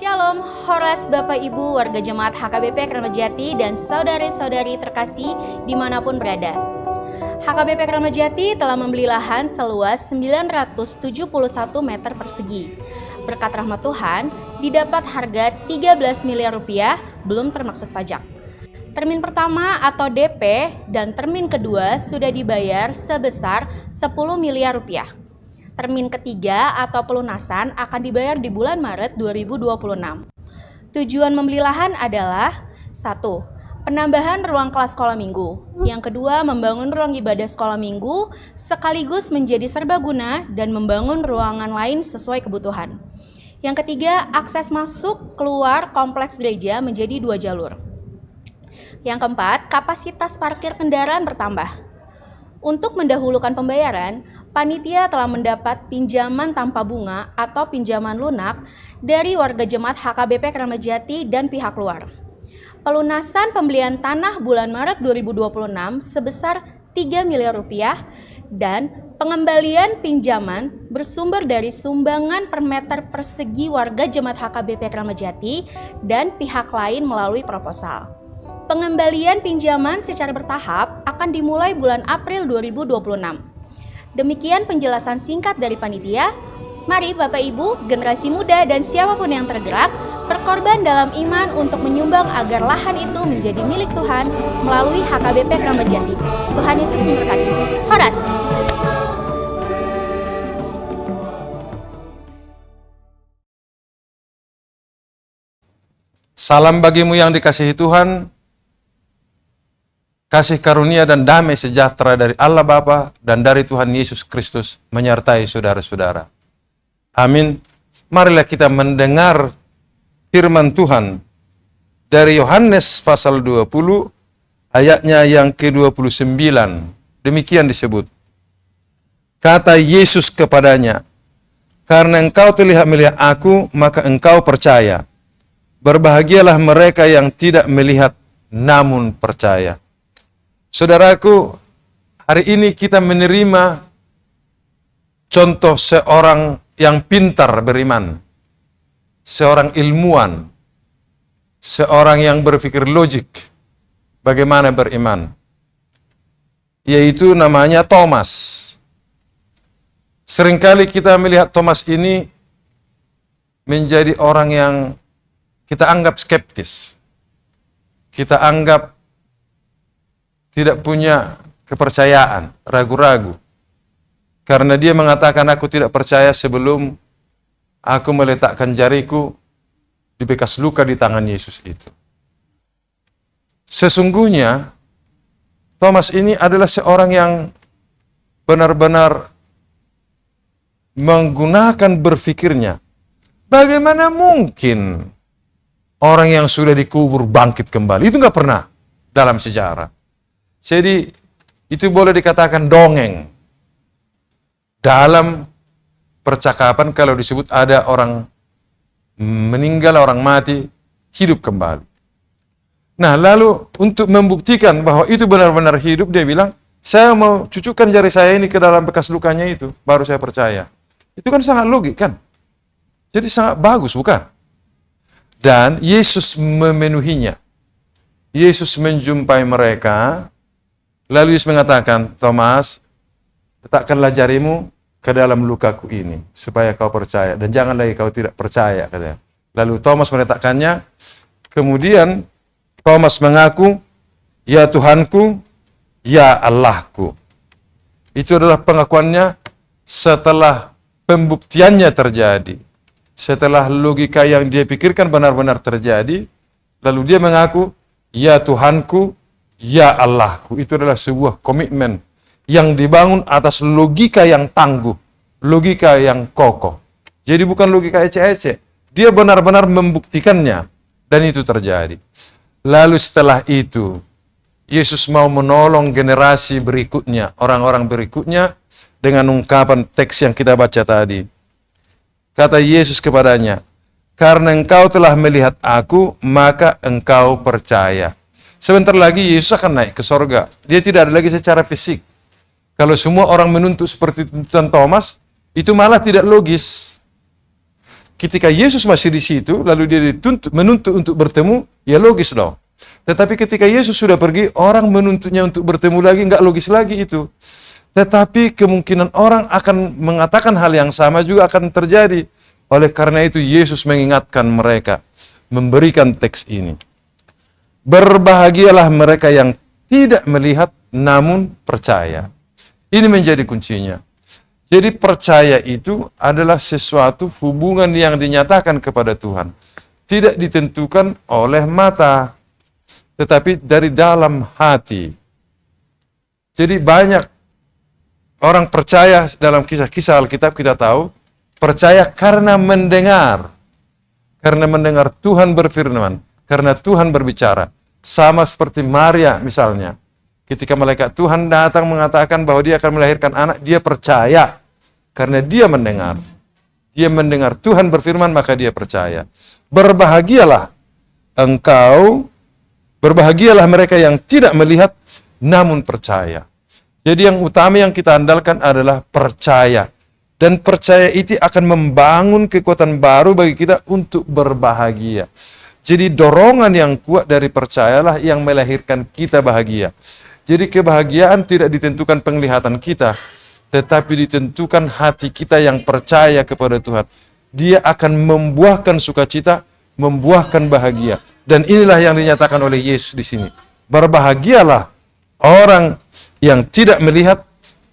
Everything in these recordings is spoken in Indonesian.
Shalom, Horas Bapak Ibu warga jemaat HKBP Kramat Jati dan saudari-saudari terkasih dimanapun berada. HKBP Kramat Jati telah membeli lahan seluas 971 meter persegi. Berkat rahmat Tuhan, didapat harga 13 miliar rupiah belum termaksud pajak. Termin pertama atau DP dan termin kedua sudah dibayar sebesar 10 miliar rupiah. Termin ketiga atau pelunasan akan dibayar di bulan Maret 2026. Tujuan membeli lahan adalah 1. Penambahan ruang kelas sekolah minggu. Yang kedua, membangun ruang ibadah sekolah minggu sekaligus menjadi serbaguna dan membangun ruangan lain sesuai kebutuhan. Yang ketiga, akses masuk keluar kompleks gereja menjadi 2 jalur. Yang keempat, kapasitas parkir kendaraan bertambah. Untuk mendahulukan pembayaran, panitia telah mendapat pinjaman tanpa bunga atau pinjaman lunak dari warga jemaat HKBP Kramat Jati dan pihak luar. Pelunasan pembelian tanah bulan Maret 2026 sebesar 3 miliar rupiah dan pengembalian pinjaman bersumber dari sumbangan per meter persegi warga jemaat HKBP Kramat Jati dan pihak lain melalui proposal. Pengembalian pinjaman secara bertahap akan dimulai bulan April 2026. Demikian penjelasan singkat dari panitia. Mari Bapak Ibu, generasi muda dan siapapun yang tergerak, berkorban dalam iman untuk menyumbang agar lahan itu menjadi milik Tuhan melalui HKBP Kramat Jati. Tuhan Yesus memberkati. Horas! Salam bagimu yang dikasihi Tuhan. Kasih karunia dan damai sejahtera dari Allah Bapa dan dari Tuhan Yesus Kristus menyertai saudara-saudara. Amin. Marilah kita mendengar firman Tuhan dari Yohanes pasal 20 ayatnya yang ke-29. Demikian disebut. Kata Yesus kepadanya, "Karena engkau telah melihat aku, maka engkau percaya. Berbahagialah mereka yang tidak melihat namun percaya." Saudaraku, hari ini kita menerima contoh seorang yang pintar beriman, seorang ilmuwan, seorang yang berpikir logik bagaimana beriman, yaitu namanya Thomas. Seringkali kita melihat Thomas ini menjadi orang yang kita anggap skeptis, kita anggap tidak punya kepercayaan, ragu-ragu. Karena dia mengatakan, aku tidak percaya sebelum aku meletakkan jariku di bekas luka di tangan Yesus itu. Sesungguhnya, Thomas ini adalah seorang yang benar-benar menggunakan berfikirnya. Bagaimana mungkin orang yang sudah dikubur bangkit kembali? Itu nggak pernah dalam sejarah. Jadi itu boleh dikatakan dongeng. Dalam percakapan kalau disebut ada orang meninggal, orang mati, hidup kembali. Nah, lalu untuk membuktikan bahwa itu benar-benar hidup, dia bilang, saya mau cucukkan jari saya ini ke dalam bekas lukanya itu, baru saya percaya. Itu kan sangat logik kan? Jadi sangat bagus, bukan? Dan Yesus memenuhinya. Yesus menjumpai mereka. Lalu Yesus mengatakan, Thomas, letakkanlah jarimu ke dalam lukaku ini, supaya kau percaya. Dan jangan lagi kau tidak percaya, katanya. Lalu Thomas meletakkannya. Kemudian Thomas mengaku, ya Tuhanku, ya Allahku. Itu adalah pengakuannya setelah pembuktiannya terjadi. Setelah logika yang dia pikirkan benar-benar terjadi. Lalu dia mengaku, ya Tuhanku, ya Allahku. Itu adalah sebuah komitmen yang dibangun atas logika yang tangguh, logika yang kokoh. Jadi bukan logika ece-ece, Dia benar-benar membuktikannya. Dan itu terjadi. Lalu setelah itu, Yesus mau menolong generasi berikutnya, orang-orang berikutnya, dengan ungkapan teks yang kita baca tadi. Kata Yesus kepadanya, karena engkau telah melihat aku, maka engkau percaya. Sebentar lagi Yesus akan naik ke sorga. Dia tidak ada lagi secara fisik. Kalau semua orang menuntut seperti tuntutan Thomas, itu malah tidak logis. Ketika Yesus masih di situ, lalu dia menuntut untuk bertemu, ya logis dong. Tetapi ketika Yesus sudah pergi, orang menuntutnya untuk bertemu lagi, nggak logis lagi itu. Tetapi kemungkinan orang akan mengatakan hal yang sama juga akan terjadi. Oleh karena itu Yesus mengingatkan mereka, memberikan teks ini. Berbahagialah mereka yang tidak melihat namun percaya. Ini menjadi kuncinya. Jadi percaya itu adalah sesuatu hubungan yang dinyatakan kepada Tuhan. Tidak ditentukan oleh mata, tetapi dari dalam hati. Jadi banyak orang percaya dalam kisah-kisah Alkitab kita tahu, percaya karena mendengar. Karena mendengar Tuhan berfirman, karena Tuhan berbicara. Sama seperti Maria misalnya. Ketika malaikat Tuhan datang mengatakan bahwa dia akan melahirkan anak, dia percaya. Karena dia mendengar. Dia mendengar Tuhan berfirman, maka dia percaya. Berbahagialah mereka yang tidak melihat, namun percaya. Jadi yang utama yang kita andalkan adalah percaya. Dan percaya itu akan membangun kekuatan baru bagi kita untuk berbahagia. Jadi dorongan yang kuat dari percayalah yang melahirkan kita bahagia. Jadi kebahagiaan tidak ditentukan penglihatan kita, tetapi ditentukan hati kita yang percaya kepada Tuhan. Dia akan membuahkan sukacita, membuahkan bahagia. Dan inilah yang dinyatakan oleh Yesus di sini. Berbahagialah orang yang tidak melihat,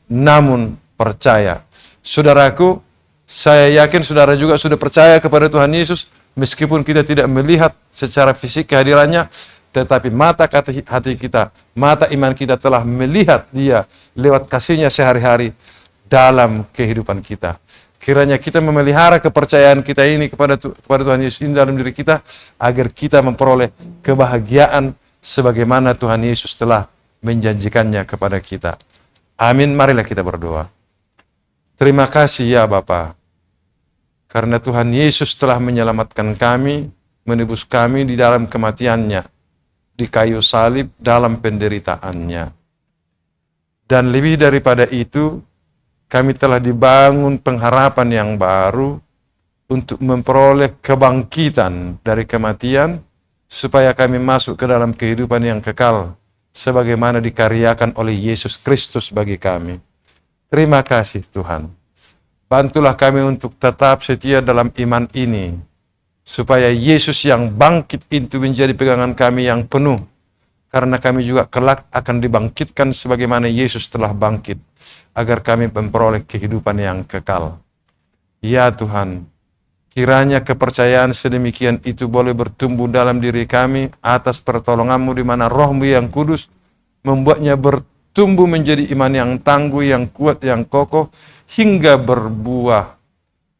namun percaya. Saudaraku, saya yakin saudara juga sudah percaya kepada Tuhan Yesus, meskipun kita tidak melihat secara fisik kehadirannya, tetapi mata hati kita, mata iman kita telah melihat dia lewat kasih-Nya sehari-hari dalam kehidupan kita. Kiranya kita memelihara kepercayaan kita ini kepada Tuhan Yesus ini dalam diri kita, agar kita memperoleh kebahagiaan sebagaimana Tuhan Yesus telah menjanjikannya kepada kita. Amin. Marilah kita berdoa. Terima kasih ya Bapa, karena Tuhan Yesus telah menyelamatkan kami, menebus kami di dalam kematian-Nya, di kayu salib dalam penderitaannya. Dan lebih daripada itu, kami telah dibangun pengharapan yang baru untuk memperoleh kebangkitan dari kematian, supaya kami masuk ke dalam kehidupan yang kekal, sebagaimana dikaryakan oleh Yesus Kristus bagi kami. Terima kasih Tuhan. Bantulah kami untuk tetap setia dalam iman ini, supaya Yesus yang bangkit itu menjadi pegangan kami yang penuh, karena kami juga kelak akan dibangkitkan sebagaimana Yesus telah bangkit, agar kami memperoleh kehidupan yang kekal. Ya Tuhan, kiranya kepercayaan sedemikian itu boleh bertumbuh dalam diri kami atas pertolongan-Mu, di mana Roh-Mu yang kudus membuatnya bertumbuh menjadi iman yang tangguh, yang kuat, yang kokoh, hingga berbuah,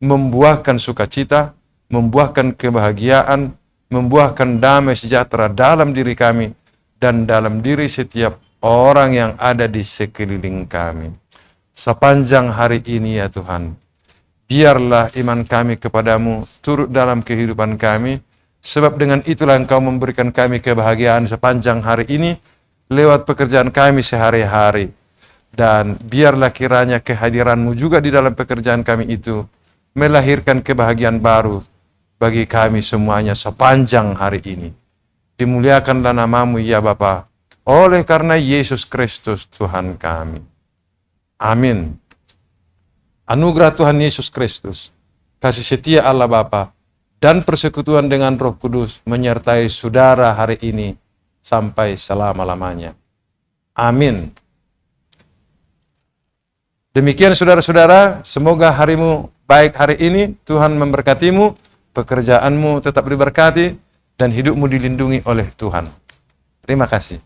membuahkan sukacita, membuahkan kebahagiaan, membuahkan damai sejahtera dalam diri kami dan dalam diri setiap orang yang ada di sekeliling kami. Sepanjang hari ini ya Tuhan, biarlah iman kami kepadamu turut dalam kehidupan kami, sebab dengan itulah Engkau memberikan kami kebahagiaan sepanjang hari ini lewat pekerjaan kami sehari-hari. Dan biarlah kiranya kehadiran-Mu juga di dalam pekerjaan kami itu melahirkan kebahagiaan baru bagi kami semuanya sepanjang hari ini. Dimuliakanlah nama-Mu ya Bapa, oleh karena Yesus Kristus Tuhan kami. Amin. Anugerah Tuhan Yesus Kristus, kasih setia Allah Bapa, dan persekutuan dengan Roh Kudus menyertai saudara hari ini sampai selama-lamanya. Amin. Demikian saudara-saudara, semoga harimu baik hari ini, Tuhan memberkatimu, pekerjaanmu tetap diberkati, dan hidupmu dilindungi oleh Tuhan. Terima kasih.